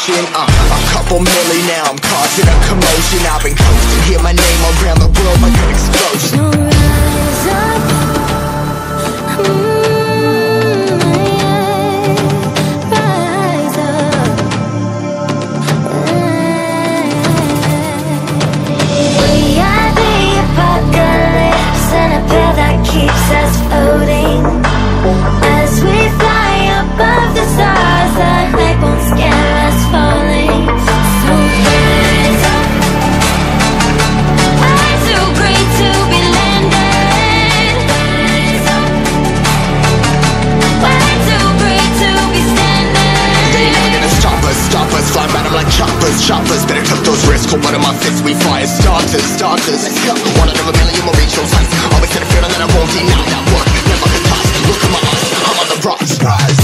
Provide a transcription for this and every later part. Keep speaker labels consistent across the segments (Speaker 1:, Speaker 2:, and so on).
Speaker 1: ocean. A couple milli now, I'm causing a commotion. I've been coasting, hear my name around the world like an explosion.
Speaker 2: So rise up, rise up. We are the apocalypse, and a pill that keeps us floating. As we fly above the stars, the hype won't scare us falling. So rise up. I'm too great to be landed. Rise up. We're too great to be standing.
Speaker 1: They ain't never gonna stop us, fly around them like choppers. Better tuck those wrists, cold blood in my fists, we fire starters. Let's go. One out of a million, we'll reach those heights. Always had a feeling that I won't deny that work. Never could toss, look in my eyes, I'm on the rocks. Rise.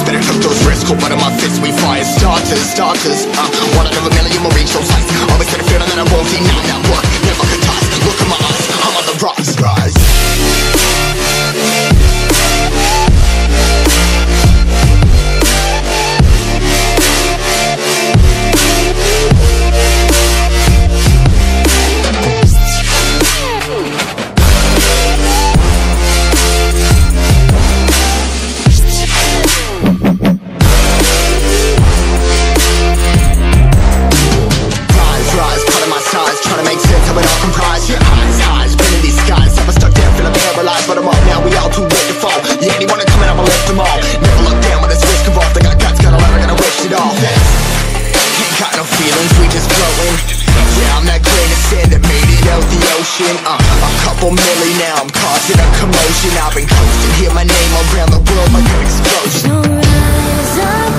Speaker 1: Better tuck those wrists, cold blood in my fists, we fire starters. One out of a million, we'll reach those heights. Always had a feeling that I won't deny that work. Never could toss, look in my eyes, I'm on the rocks. Rise. A couple milli now, I'm causing a commotion. I've been coasting, hear my name around the world like an explosion.
Speaker 2: So rise up,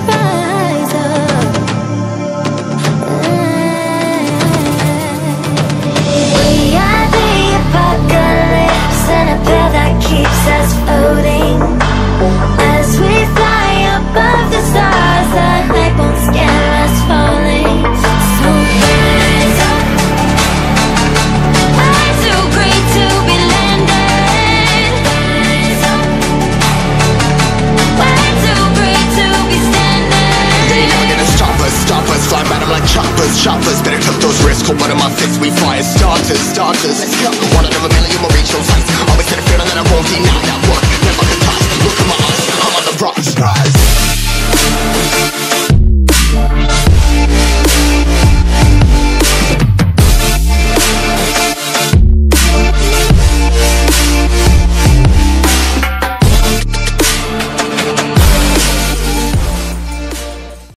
Speaker 2: rise up. We are the apocalypse, and a pill that keeps us floating. As we fly above the stars, the hype won't scare us falling. So rise up. I'm too great to be landed. Rise up. We're too great to be standing.
Speaker 1: They ain't never gonna stop us, fly around them like choppers. Better tuck those wrists, cold blood in my fists, we fire starters. Let's go. One out of a million, we'll reach those heights. Always had a feeling that I won't deny that work. Never could toss, look in my eyes, I'm on the rocks. Rise.